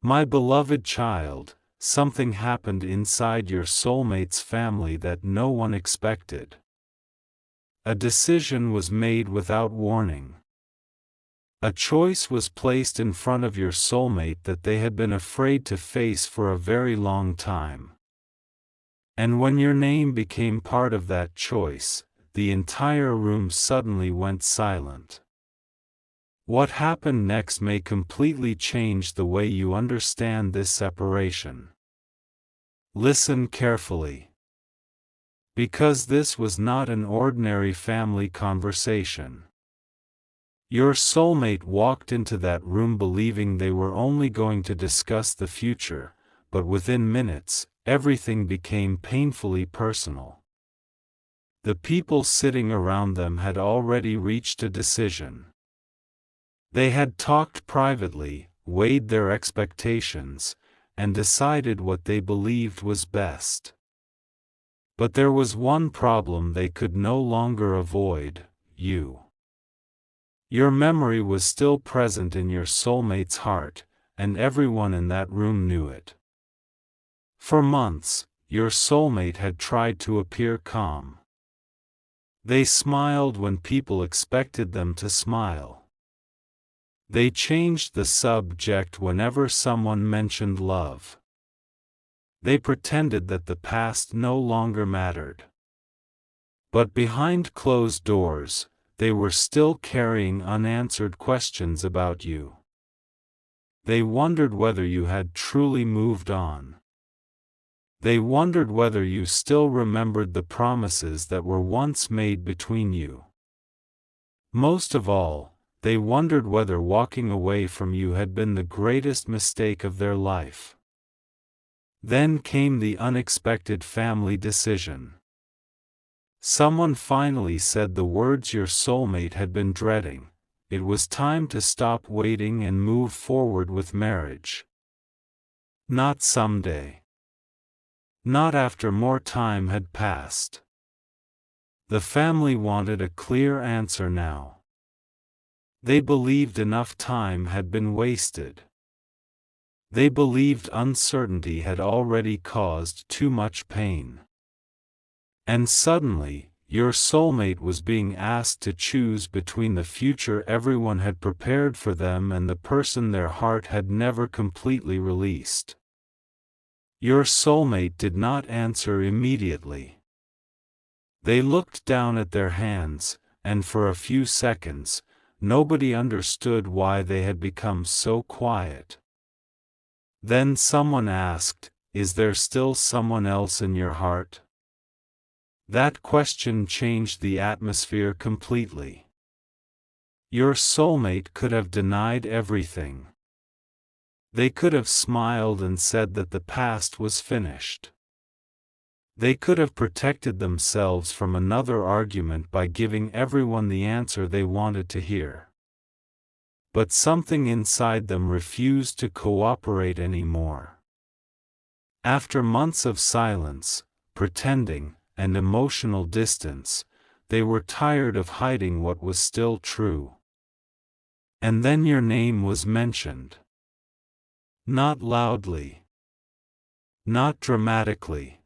My beloved child, something happened inside your soulmate's family that no one expected. A decision was made without warning. A choice was placed in front of your soulmate that they had been afraid to face for a very long time. And when your name became part of that choice, the entire room suddenly went silent. What happened next may completely change the way you understand this separation. Listen carefully. Because this was not an ordinary family conversation. Your soulmate walked into that room believing they were only going to discuss the future, but within minutes, everything became painfully personal. The people sitting around them had already reached a decision. They had talked privately, weighed their expectations, and decided what they believed was best. But there was one problem they could no longer avoid: you. Your memory was still present in your soulmate's heart, and everyone in that room knew it. For months, your soulmate had tried to appear calm. They smiled when people expected them to smile. They changed the subject whenever someone mentioned love. They pretended that the past no longer mattered. But behind closed doors, they were still carrying unanswered questions about you. They wondered whether you had truly moved on. They wondered whether you still remembered the promises that were once made between you. Most of all, they wondered whether walking away from you had been the greatest mistake of their life. Then came the unexpected family decision. Someone finally said the words your soulmate had been dreading: it was time to stop waiting and move forward with marriage. Not someday. Not after more time had passed. The family wanted a clear answer now. They believed enough time had been wasted. They believed uncertainty had already caused too much pain. And suddenly, your soulmate was being asked to choose between the future everyone had prepared for them and the person their heart had never completely released. Your soulmate did not answer immediately. They looked down at their hands, and for a few seconds, nobody understood why they had become so quiet. Then someone asked, "Is there still someone else in your heart?" That question changed the atmosphere completely. Your soulmate could have denied everything. They could have smiled and said that the past was finished. They could have protected themselves from another argument by giving everyone the answer they wanted to hear. But something inside them refused to cooperate anymore. After months of silence, pretending, and emotional distance, they were tired of hiding what was still true. And then your name was mentioned. Not loudly. Not dramatically.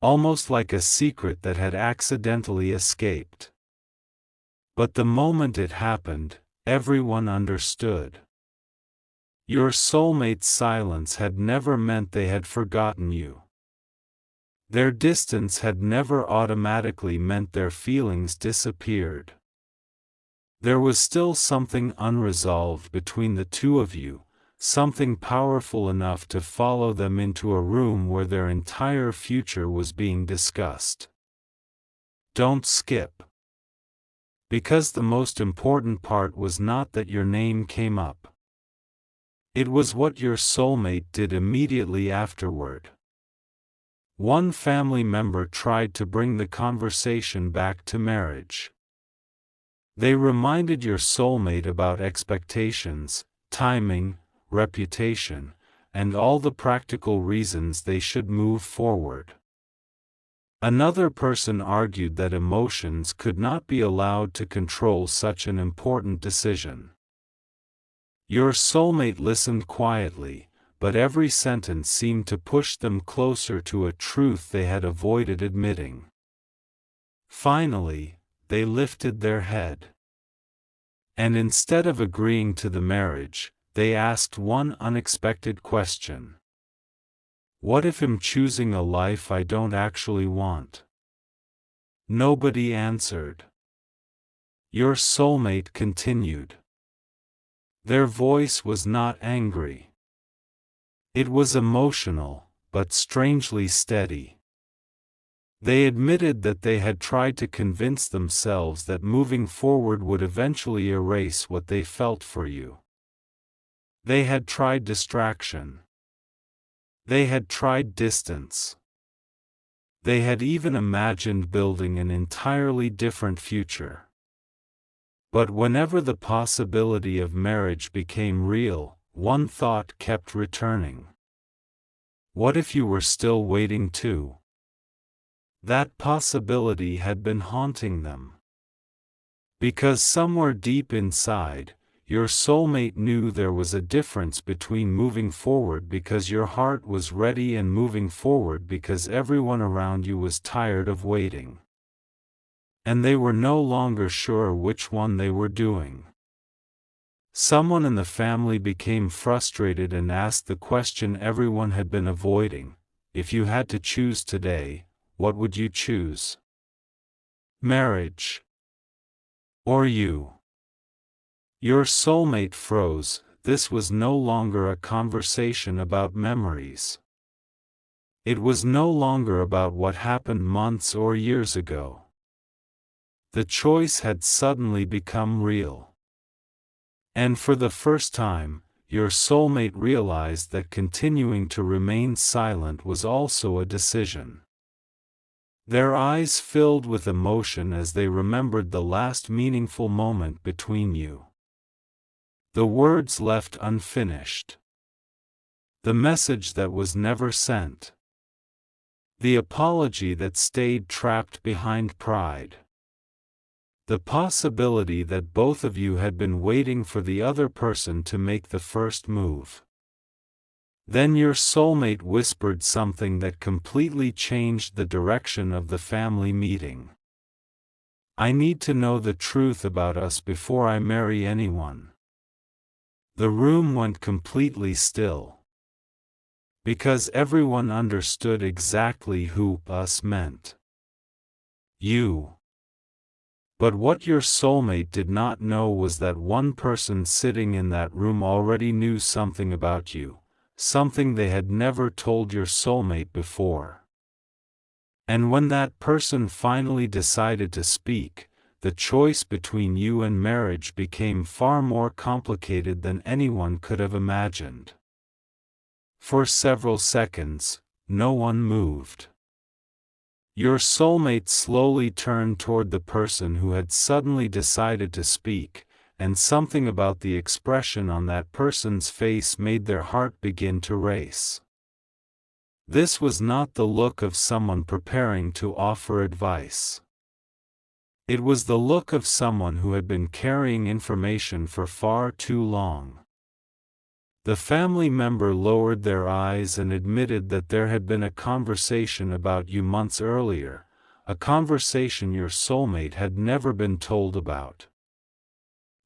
Almost like a secret that had accidentally escaped. But the moment it happened, everyone understood. Your soulmate's silence had never meant they had forgotten you. Their distance had never automatically meant their feelings disappeared. There was still something unresolved between the two of you, something powerful enough to follow them into a room where their entire future was being discussed. Don't skip. Because the most important part was not that your name came up. It was what your soulmate did immediately afterward. One family member tried to bring the conversation back to marriage. They reminded your soulmate about expectations, timing, reputation, and all the practical reasons they should move forward. Another person argued that emotions could not be allowed to control such an important decision. Your soulmate listened quietly, but every sentence seemed to push them closer to a truth they had avoided admitting. Finally, they lifted their head. And instead of agreeing to the marriage, they asked one unexpected question. What if I'm choosing a life I don't actually want? Nobody answered. Your soulmate continued. Their voice was not angry. It was emotional, but strangely steady. They admitted that they had tried to convince themselves that moving forward would eventually erase what they felt for you. They had tried distraction. They had tried distance. They had even imagined building an entirely different future. But whenever the possibility of marriage became real, one thought kept returning. What if you were still waiting too? That possibility had been haunting them. Because somewhere deep inside, your soulmate knew there was a difference between moving forward because your heart was ready and moving forward because everyone around you was tired of waiting. And they were no longer sure which one they were doing. Someone in the family became frustrated and asked the question everyone had been avoiding: if you had to choose today, what would you choose? Marriage or you? Your soulmate froze. This was no longer a conversation about memories. It was no longer about what happened months or years ago. The choice had suddenly become real. And for the first time, your soulmate realized that continuing to remain silent was also a decision. Their eyes filled with emotion as they remembered the last meaningful moment between you. The words left unfinished. The message that was never sent. The apology that stayed trapped behind pride. The possibility that both of you had been waiting for the other person to make the first move. Then your soulmate whispered something that completely changed the direction of the family meeting. I need to know the truth about us before I marry anyone. The room went completely still. Because everyone understood exactly who us meant. You. But what your soulmate did not know was that one person sitting in that room already knew something about you. Something they had never told your soulmate before. And when that person finally decided to speak, the choice between you and marriage became far more complicated than anyone could have imagined. For several seconds, no one moved. Your soulmate slowly turned toward the person who had suddenly decided to speak, and something about the expression on that person's face made their heart begin to race. This was not the look of someone preparing to offer advice. It was the look of someone who had been carrying information for far too long. The family member lowered their eyes and admitted that there had been a conversation about you months earlier, a conversation your soulmate had never been told about.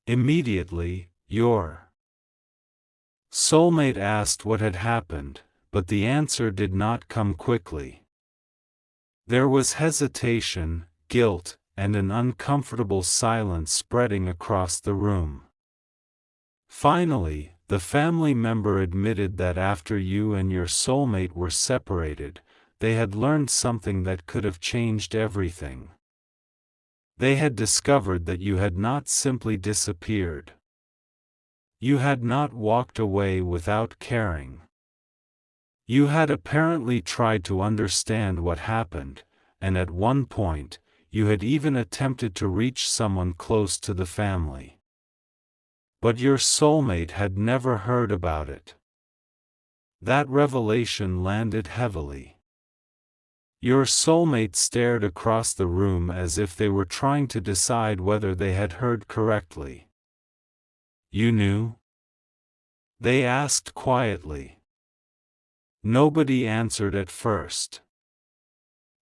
Immediately, your soulmate asked what had happened, but the answer did not come quickly. There was hesitation, guilt, and an uncomfortable silence spreading across the room. Finally, the family member admitted that after you and your soulmate were separated, they had learned something that could have changed everything. They had discovered that you had not simply disappeared. You had not walked away without caring. You had apparently tried to understand what happened, and at one point, you had even attempted to reach someone close to the family. But your soulmate had never heard about it. That revelation landed heavily. Your soulmate stared across the room as if they were trying to decide whether they had heard correctly. You knew? They asked quietly. Nobody answered at first.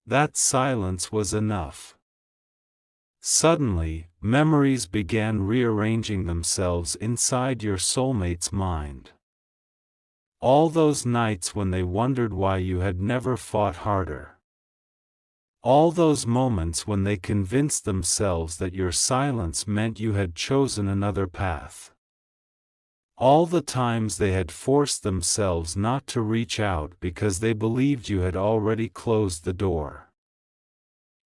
That silence was enough. Suddenly, memories began rearranging themselves inside your soulmate's mind. All those nights when they wondered why you had never fought harder. All those moments when they convinced themselves that your silence meant you had chosen another path. All the times they had forced themselves not to reach out because they believed you had already closed the door.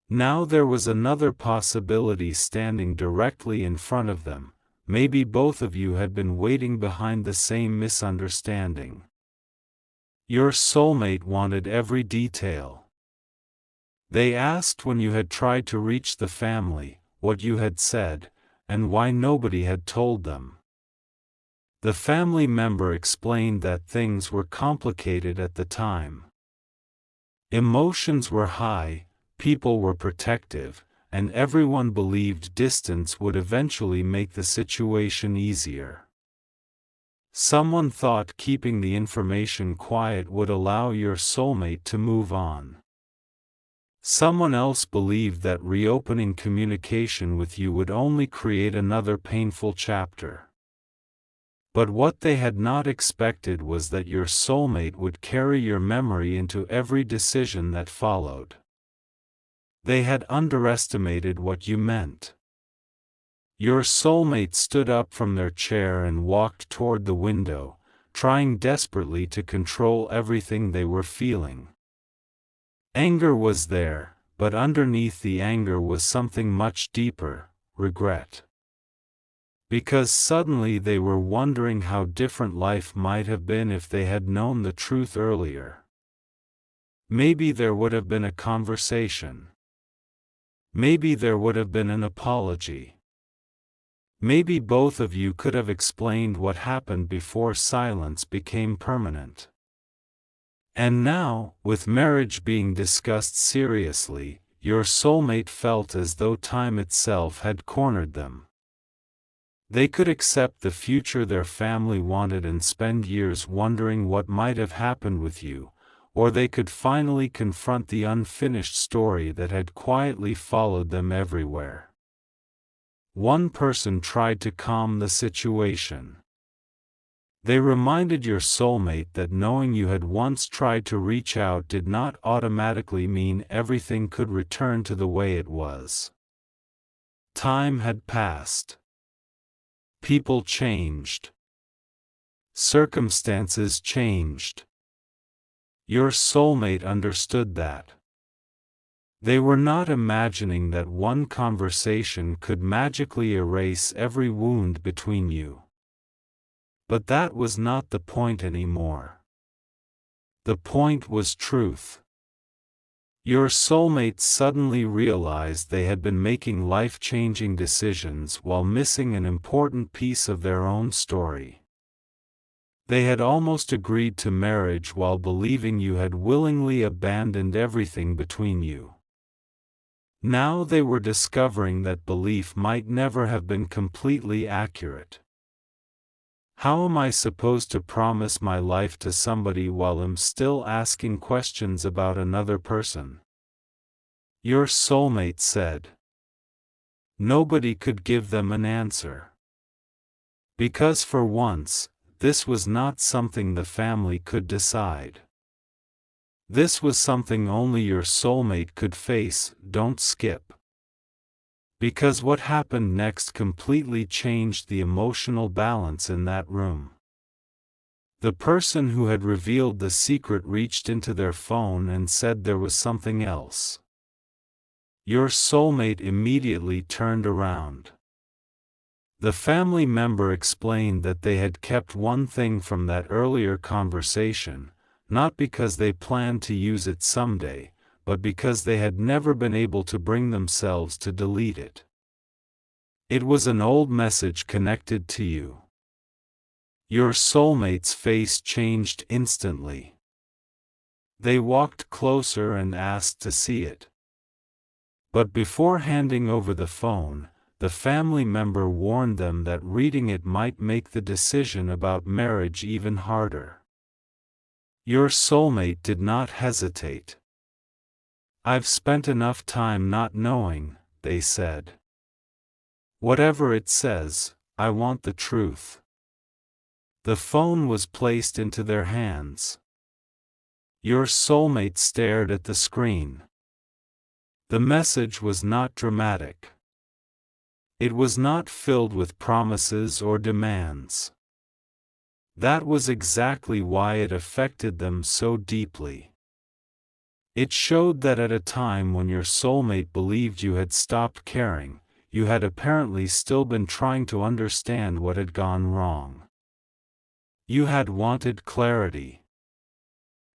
Now there was another possibility standing directly in front of them. Maybe both of you had been waiting behind the same misunderstanding. Your soulmate wanted every detail. They asked when you had tried to reach the family, what you had said, and why nobody had told them. The family member explained that things were complicated at the time. Emotions were high, people were protective, and everyone believed distance would eventually make the situation easier. Someone thought keeping the information quiet would allow your soulmate to move on. Someone else believed that reopening communication with you would only create another painful chapter. But what they had not expected was that your soulmate would carry your memory into every decision that followed. They had underestimated what you meant. Your soulmate stood up from their chair and walked toward the window, trying desperately to control everything they were feeling. Anger was there, but underneath the anger was something much deeper: regret. Because suddenly they were wondering how different life might have been if they had known the truth earlier. Maybe there would have been a conversation. Maybe there would have been an apology. Maybe both of you could have explained what happened before silence became permanent. And now, with marriage being discussed seriously, your soulmate felt as though time itself had cornered them. They could accept the future their family wanted and spend years wondering what might have happened with you, or they could finally confront the unfinished story that had quietly followed them everywhere. One person tried to calm the situation. They reminded your soulmate that knowing you had once tried to reach out did not automatically mean everything could return to the way it was. Time had passed. People changed. Circumstances changed. Your soulmate understood that. They were not imagining that one conversation could magically erase every wound between you. But that was not the point anymore. The point was truth. Your soulmate suddenly realized they had been making life-changing decisions while missing an important piece of their own story. They had almost agreed to marriage while believing you had willingly abandoned everything between you. Now they were discovering that belief might never have been completely accurate. How am I supposed to promise my life to somebody while I'm still asking questions about another person? Your soulmate said. Nobody could give them an answer. Because for once, this was not something the family could decide. This was something only your soulmate could face. Don't skip. Because what happened next completely changed the emotional balance in that room. The person who had revealed the secret reached into their phone and said there was something else. Your soulmate immediately turned around. The family member explained that they had kept one thing from that earlier conversation, not because they planned to use it someday, but because they had never been able to bring themselves to delete it. It was an old message connected to you. Your soulmate's face changed instantly. They walked closer and asked to see it. But before handing over the phone, the family member warned them that reading it might make the decision about marriage even harder. Your soulmate did not hesitate. "I've spent enough time not knowing," they said. "Whatever it says, I want the truth." The phone was placed into their hands. Your soulmate stared at the screen. The message was not dramatic. It was not filled with promises or demands. That was exactly why it affected them so deeply. It showed that at a time when your soulmate believed you had stopped caring, you had apparently still been trying to understand what had gone wrong. You had wanted clarity.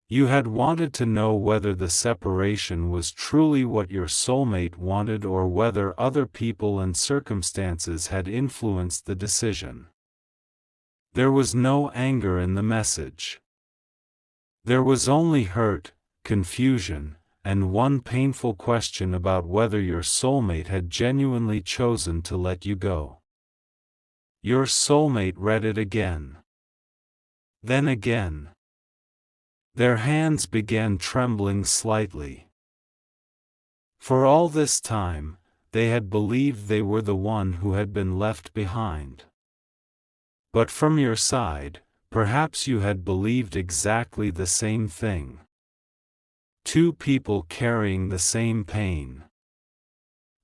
You had wanted to know whether the separation was truly what your soulmate wanted or whether other people and circumstances had influenced the decision. There was no anger in the message. There was only hurt, confusion, and one painful question about whether your soulmate had genuinely chosen to let you go. Your soulmate read it again. Then again. Their hands began trembling slightly. For all this time, they had believed they were the one who had been left behind. But from your side, perhaps you had believed exactly the same thing. Two people carrying the same pain.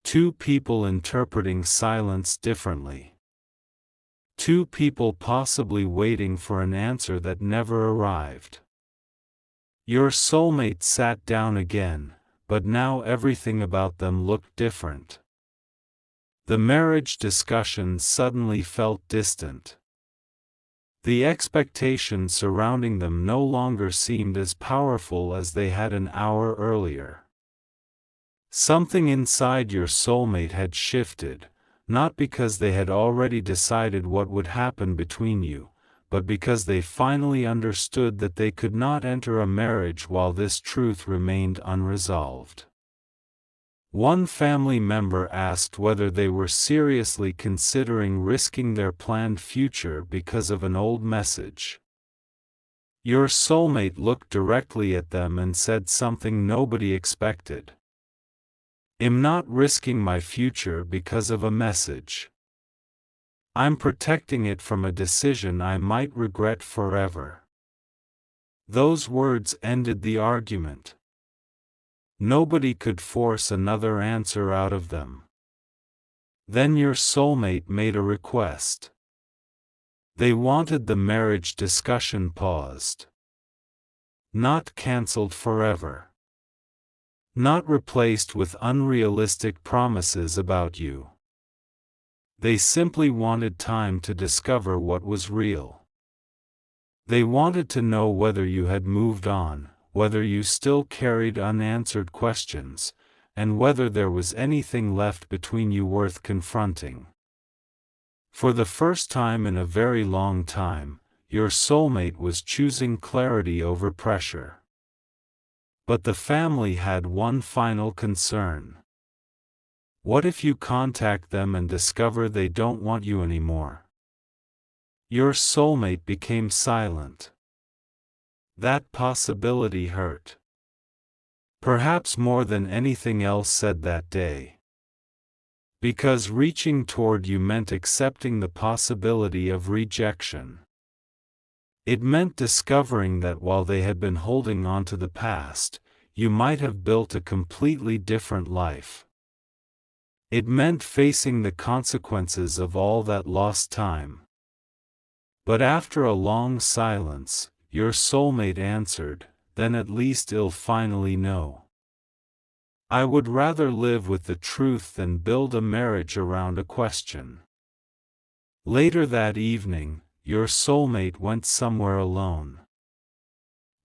Two people interpreting silence differently. Two people possibly waiting for an answer that never arrived. Your soulmate sat down again, but now everything about them looked different. The marriage discussion suddenly felt distant. The expectations surrounding them no longer seemed as powerful as they had an hour earlier. Something inside your soulmate had shifted, not because they had already decided what would happen between you, but because they finally understood that they could not enter a marriage while this truth remained unresolved. One family member asked whether they were seriously considering risking their planned future because of an old message. Your soulmate looked directly at them and said something nobody expected. "I'm not risking my future because of a message. I'm protecting it from a decision I might regret forever." Those words ended the argument. Nobody could force another answer out of them. Then your soulmate made a request. They wanted the marriage discussion paused. Not cancelled forever. Not replaced with unrealistic promises about you. They simply wanted time to discover what was real. They wanted to know whether you had moved on, whether you still carried unanswered questions, and whether there was anything left between you worth confronting. For the first time in a very long time, your soulmate was choosing clarity over pressure. But the family had one final concern. What if you contact them and discover they don't want you anymore? Your soulmate became silent. That possibility hurt. Perhaps more than anything else said that day. Because reaching toward you meant accepting the possibility of rejection. It meant discovering that while they had been holding on to the past, you might have built a completely different life. It meant facing the consequences of all that lost time. But after a long silence, your soulmate answered, "Then at least I'll finally know. I would rather live with the truth than build a marriage around a question." Later that evening, your soulmate went somewhere alone.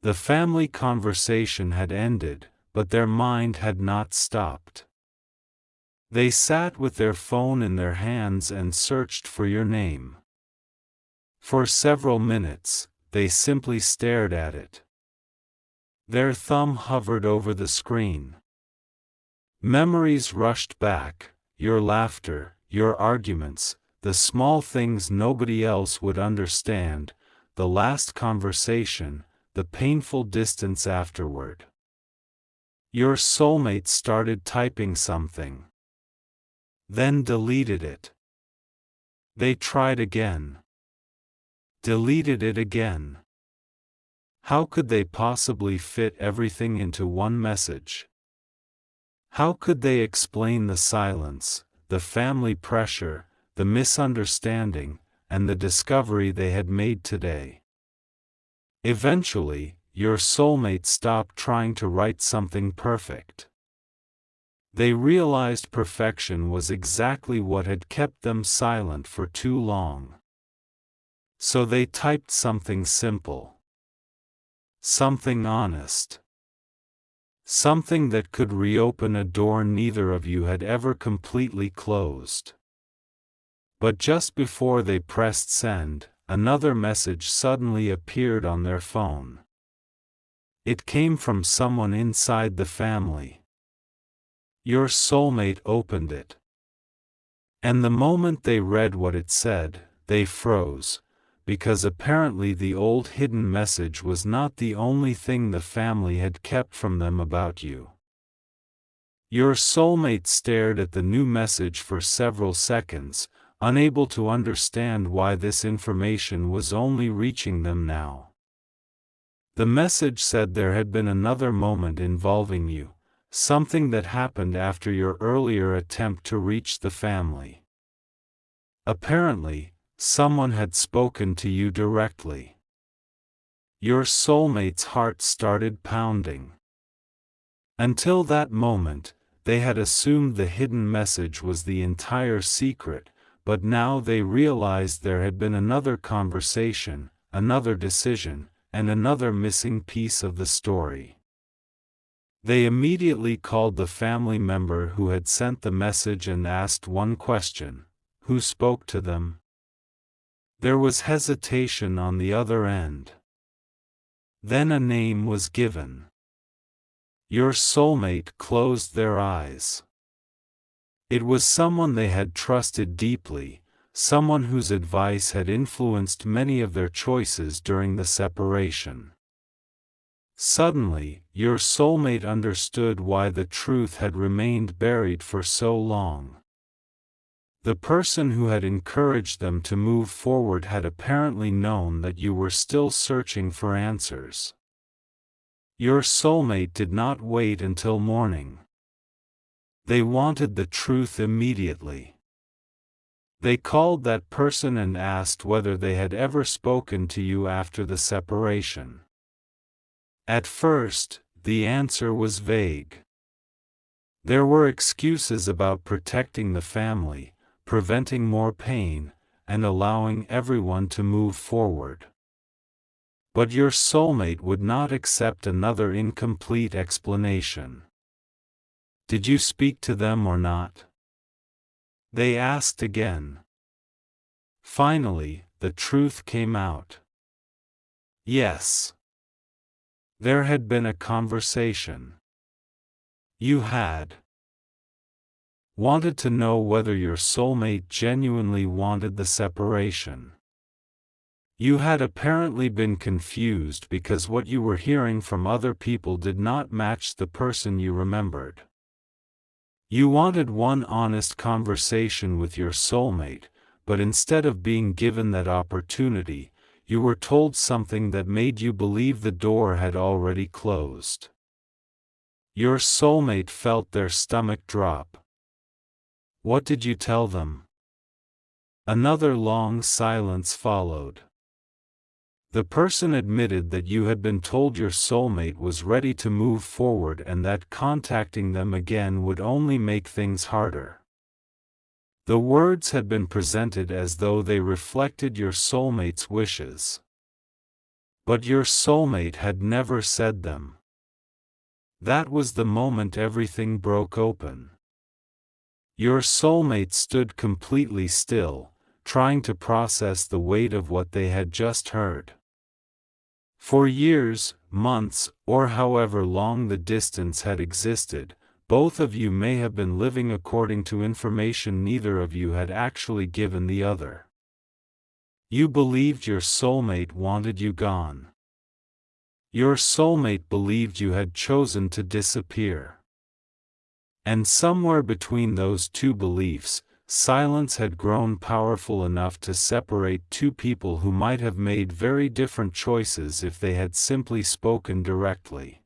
The family conversation had ended, but their mind had not stopped. They sat with their phone in their hands and searched for your name. For several minutes, they simply stared at it. Their thumb hovered over the screen. Memories rushed back, your laughter, your arguments, the small things nobody else would understand, the last conversation, the painful distance afterward. Your soulmate started typing something. Then deleted it. They tried again. Deleted it again. How could they possibly fit everything into one message? How could they explain the silence, the family pressure, the misunderstanding, and the discovery they had made today? Eventually, your soulmate stopped trying to write something perfect. They realized perfection was exactly what had kept them silent for too long. So they typed something simple. Something honest. Something that could reopen a door neither of you had ever completely closed. But just before they pressed send, another message suddenly appeared on their phone. It came from someone inside the family. Your soulmate opened it. And the moment they read what it said, they froze, because apparently the old hidden message was not the only thing the family had kept from them about you. Your soulmate stared at the new message for several seconds, unable to understand why this information was only reaching them now. The message said there had been another moment involving you, something that happened after your earlier attempt to reach the family. Apparently, someone had spoken to you directly. Your soulmate's heart started pounding. Until that moment, they had assumed the hidden message was the entire secret, but now they realized there had been another conversation, another decision, and another missing piece of the story. They immediately called the family member who had sent the message and asked one question: who spoke to them? There was hesitation on the other end. Then a name was given. Your soulmate closed their eyes. It was someone they had trusted deeply, someone whose advice had influenced many of their choices during the separation. Suddenly, your soulmate understood why the truth had remained buried for so long. The person who had encouraged them to move forward had apparently known that you were still searching for answers. Your soulmate did not wait until morning. They wanted the truth immediately. They called that person and asked whether they had ever spoken to you after the separation. At first, the answer was vague. There were excuses about protecting the family, preventing more pain, and allowing everyone to move forward. But your soulmate would not accept another incomplete explanation. Did you speak to them or not? They asked again. Finally, the truth came out. Yes. There had been a conversation. You had wanted to know whether your soulmate genuinely wanted the separation. You had apparently been confused because what you were hearing from other people did not match the person you remembered. You wanted one honest conversation with your soulmate, but instead of being given that opportunity, you were told something that made you believe the door had already closed. Your soulmate felt their stomach drop. What did you tell them? Another long silence followed. The person admitted that you had been told your soulmate was ready to move forward and that contacting them again would only make things harder. The words had been presented as though they reflected your soulmate's wishes. But your soulmate had never said them. That was the moment everything broke open. Your soulmate stood completely still, trying to process the weight of what they had just heard. For years, months, or however long the distance had existed, both of you may have been living according to information neither of you had actually given the other. You believed your soulmate wanted you gone. Your soulmate believed you had chosen to disappear. And somewhere between those two beliefs, silence had grown powerful enough to separate two people who might have made very different choices if they had simply spoken directly.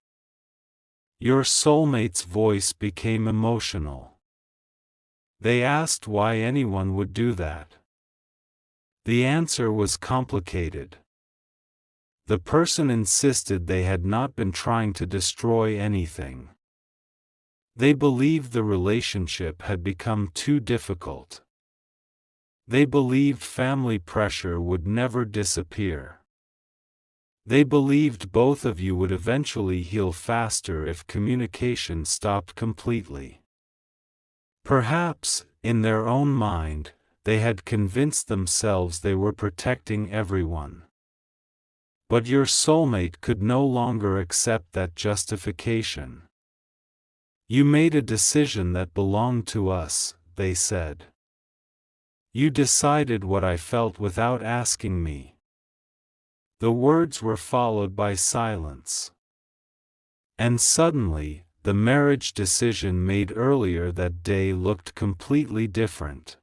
Your soulmate's voice became emotional. They asked why anyone would do that. The answer was complicated. The person insisted they had not been trying to destroy anything. They believed the relationship had become too difficult. They believed family pressure would never disappear. They believed both of you would eventually heal faster if communication stopped completely. Perhaps, in their own mind, they had convinced themselves they were protecting everyone. But your soulmate could no longer accept that justification. You made a decision that belonged to us, they said. You decided what I felt without asking me. The words were followed by silence. And suddenly, the marriage decision made earlier that day looked completely different.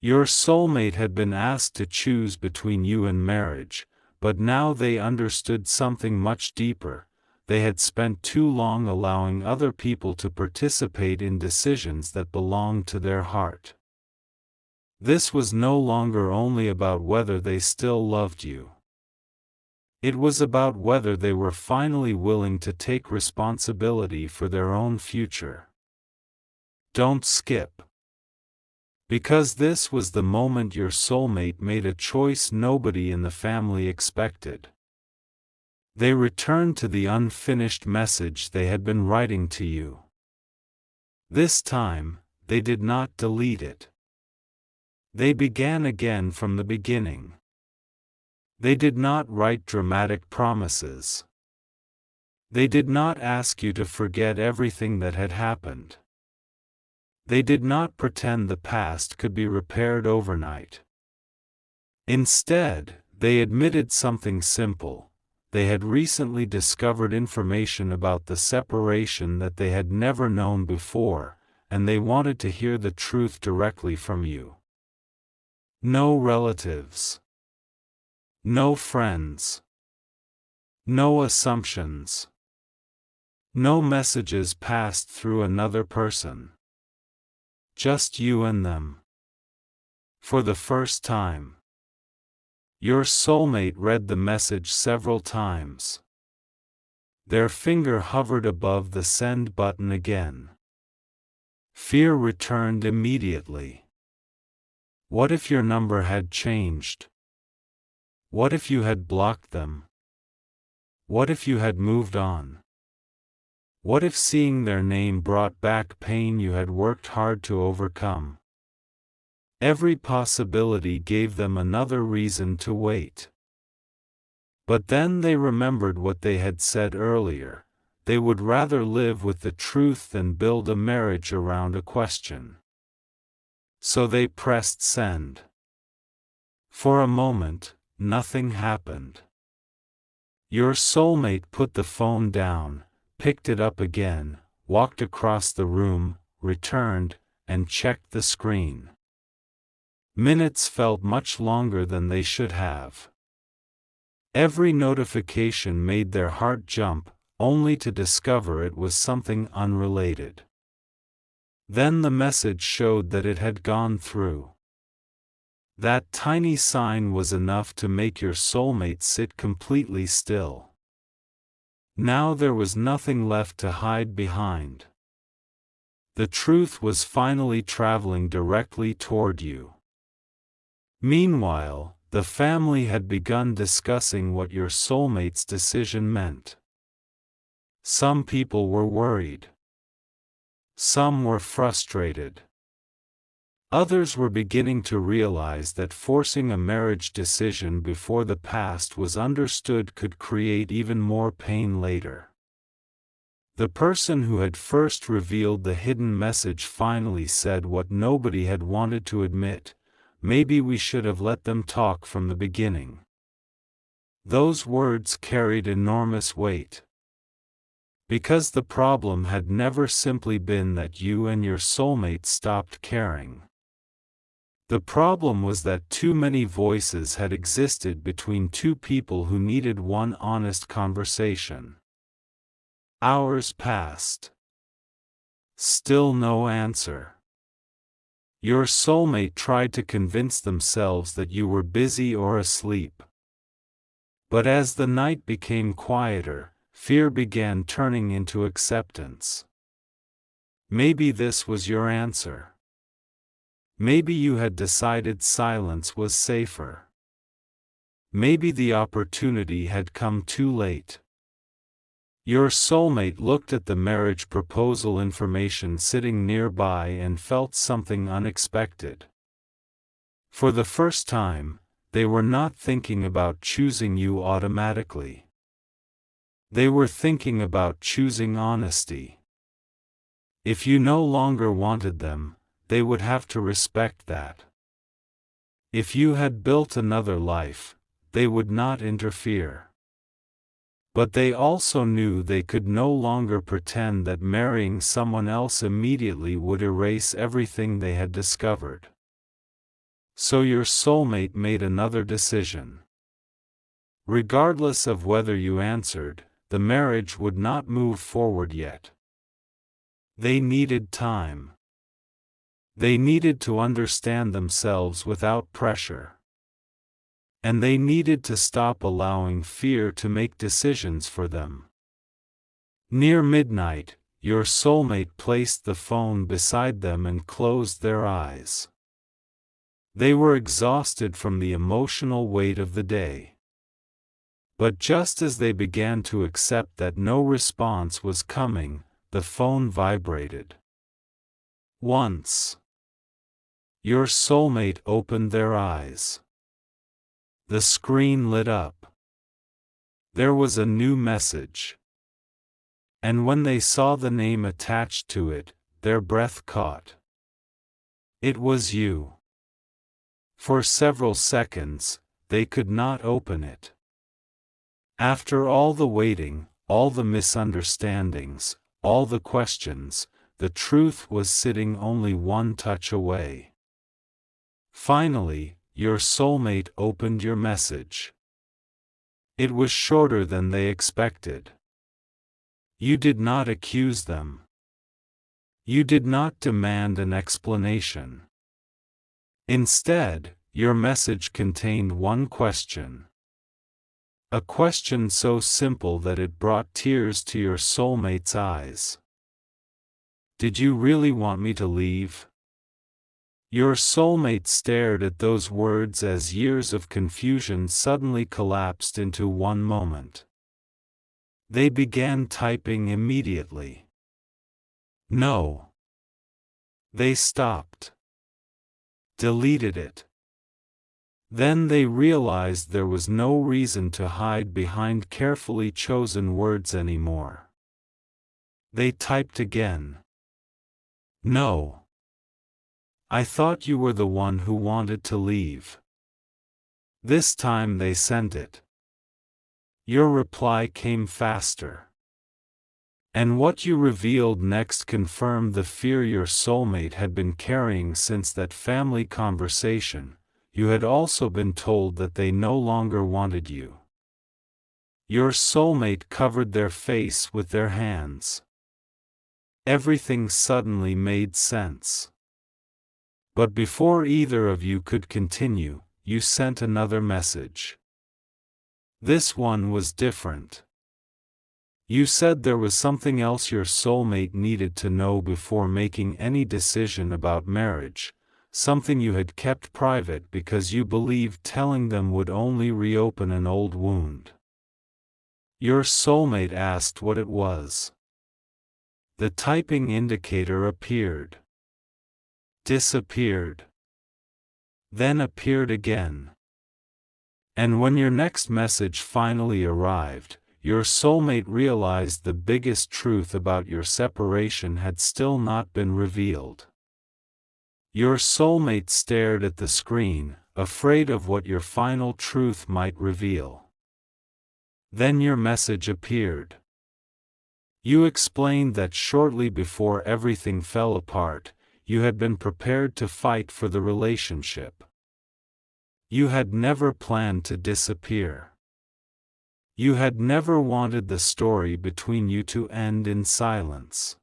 Your soulmate had been asked to choose between you and marriage, but now they understood something much deeper. They had spent too long allowing other people to participate in decisions that belonged to their heart. This was no longer only about whether they still loved you. It was about whether they were finally willing to take responsibility for their own future. Don't skip. Because this was the moment your soulmate made a choice nobody in the family expected. They returned to the unfinished message they had been writing to you. This time, they did not delete it. They began again from the beginning. They did not write dramatic promises. They did not ask you to forget everything that had happened. They did not pretend the past could be repaired overnight. Instead, they admitted something simple. They had recently discovered information about the separation that they had never known before, and they wanted to hear the truth directly from you. No relatives. No friends. No assumptions. No messages passed through another person. Just you and them. For the first time. Your soulmate read the message several times. Their finger hovered above the send button again. Fear returned immediately. What if your number had changed? What if you had blocked them? What if you had moved on? What if seeing their name brought back pain you had worked hard to overcome? Every possibility gave them another reason to wait. But then they remembered what they had said earlier. They would rather live with the truth than build a marriage around a question. So they pressed send. For a moment, nothing happened. Your soulmate put the phone down, picked it up again, walked across the room, returned, and checked the screen. Minutes felt much longer than they should have. Every notification made their heart jump, only to discover it was something unrelated. Then the message showed that it had gone through. That tiny sign was enough to make your soulmate sit completely still. Now there was nothing left to hide behind. The truth was finally traveling directly toward you. Meanwhile, the family had begun discussing what your soulmate's decision meant. Some people were worried. Some were frustrated. Others were beginning to realize that forcing a marriage decision before the past was understood could create even more pain later. The person who had first revealed the hidden message finally said what nobody had wanted to admit: maybe we should have let them talk from the beginning. Those words carried enormous weight. Because the problem had never simply been that you and your soulmate stopped caring. The problem was that too many voices had existed between two people who needed one honest conversation. Hours passed. Still no answer. Your soulmate tried to convince themselves that you were busy or asleep. But as the night became quieter, fear began turning into acceptance. Maybe this was your answer. Maybe you had decided silence was safer. Maybe the opportunity had come too late. Your soulmate looked at the marriage proposal information sitting nearby and felt something unexpected. For the first time, they were not thinking about choosing you automatically. They were thinking about choosing honesty. If you no longer wanted them, they would have to respect that. If you had built another life, they would not interfere. But they also knew they could no longer pretend that marrying someone else immediately would erase everything they had discovered. So your soulmate made another decision. Regardless of whether you answered, the marriage would not move forward yet. They needed time. They needed to understand themselves without pressure. And they needed to stop allowing fear to make decisions for them. Near midnight, your soulmate placed the phone beside them and closed their eyes. They were exhausted from the emotional weight of the day. But just as they began to accept that no response was coming, the phone vibrated. Once. Your soulmate opened their eyes. The screen lit up. There was a new message. And when they saw the name attached to it, their breath caught. It was you. For several seconds, they could not open it. After all the waiting, all the misunderstandings, all the questions, the truth was sitting only one touch away. Finally, your soulmate opened your message. It was shorter than they expected. You did not accuse them. You did not demand an explanation. Instead, your message contained one question. A question so simple that it brought tears to your soulmate's eyes. Did you really want me to leave? Your soulmate stared at those words as years of confusion suddenly collapsed into one moment. They began typing immediately. No. They stopped. Deleted it. Then they realized there was no reason to hide behind carefully chosen words anymore. They typed again. No. I thought you were the one who wanted to leave. This time they sent it. Your reply came faster. And what you revealed next confirmed the fear your soulmate had been carrying since that family conversation. You had also been told that they no longer wanted you. Your soulmate covered their face with their hands. Everything suddenly made sense. But before either of you could continue, you sent another message. This one was different. You said there was something else your soulmate needed to know before making any decision about marriage, something you had kept private because you believed telling them would only reopen an old wound. Your soulmate asked what it was. The typing indicator appeared. Disappeared. Then appeared again. And when your next message finally arrived, your soulmate realized the biggest truth about your separation had still not been revealed. Your soulmate stared at the screen, afraid of what your final truth might reveal. Then your message appeared. You explained that shortly before everything fell apart, you had been prepared to fight for the relationship. You had never planned to disappear. You had never wanted the story between you to end in silence.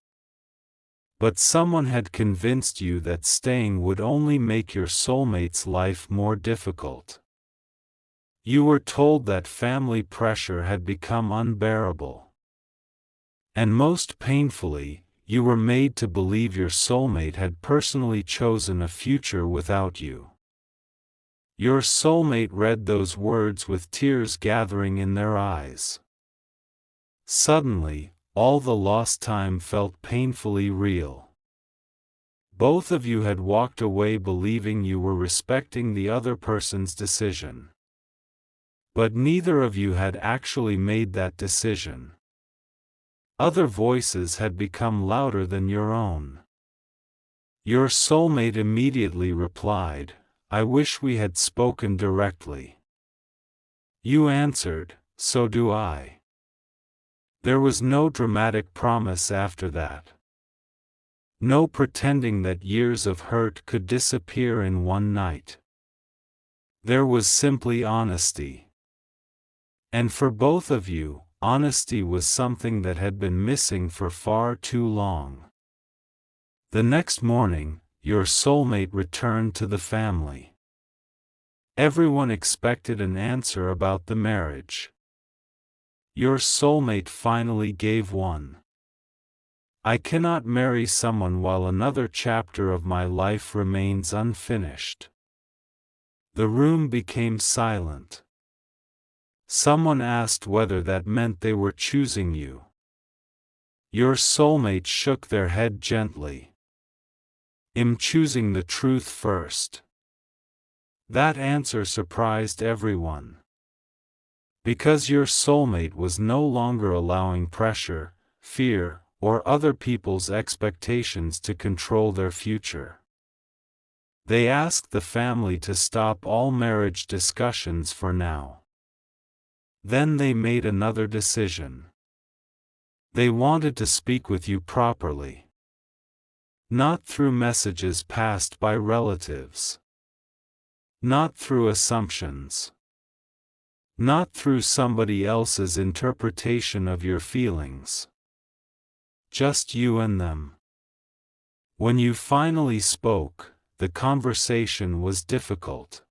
But someone had convinced you that staying would only make your soulmate's life more difficult. You were told that family pressure had become unbearable. And most painfully, you were made to believe your soulmate had personally chosen a future without you. Your soulmate read those words with tears gathering in their eyes. Suddenly, all the lost time felt painfully real. Both of you had walked away believing you were respecting the other person's decision. But neither of you had actually made that decision. Other voices had become louder than your own. Your soulmate immediately replied, "I wish we had spoken directly." You answered, "So do I." There was no dramatic promise after that. No pretending that years of hurt could disappear in one night. There was simply honesty. And for both of you, honesty was something that had been missing for far too long. The next morning, your soulmate returned to the family. Everyone expected an answer about the marriage. Your soulmate finally gave one. "I cannot marry someone while another chapter of my life remains unfinished." The room became silent. Someone asked whether that meant they were choosing you. Your soulmate shook their head gently. "I'm choosing the truth first." That answer surprised everyone. Because your soulmate was no longer allowing pressure, fear, or other people's expectations to control their future. They asked the family to stop all marriage discussions for now. Then they made another decision. They wanted to speak with you properly. Not through messages passed by relatives. Not through assumptions. Not through somebody else's interpretation of your feelings. Just you and them. When you finally spoke, the conversation was difficult.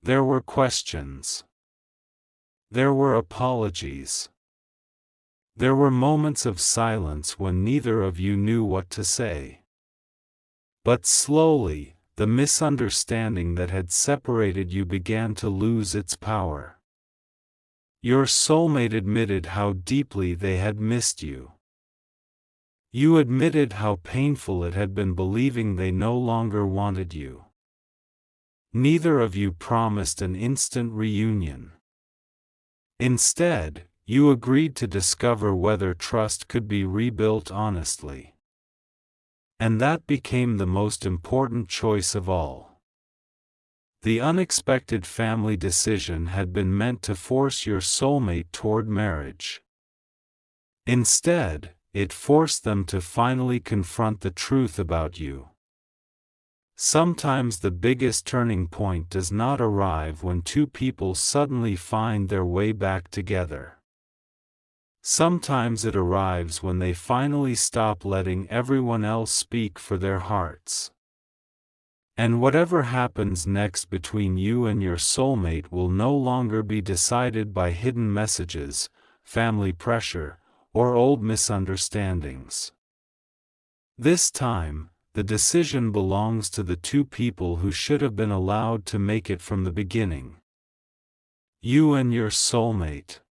There were questions. There were apologies. There were moments of silence when neither of you knew what to say. But slowly, the misunderstanding that had separated you began to lose its power. Your soulmate admitted how deeply they had missed you. You admitted how painful it had been believing they no longer wanted you. Neither of you promised an instant reunion. Instead, you agreed to discover whether trust could be rebuilt honestly. And that became the most important choice of all. The unexpected family decision had been meant to force your soulmate toward marriage. Instead, it forced them to finally confront the truth about you. Sometimes the biggest turning point does not arrive when two people suddenly find their way back together. Sometimes it arrives when they finally stop letting everyone else speak for their hearts. And whatever happens next between you and your soulmate will no longer be decided by hidden messages, family pressure, or old misunderstandings. This time, the decision belongs to the two people who should have been allowed to make it from the beginning. You and your soulmate.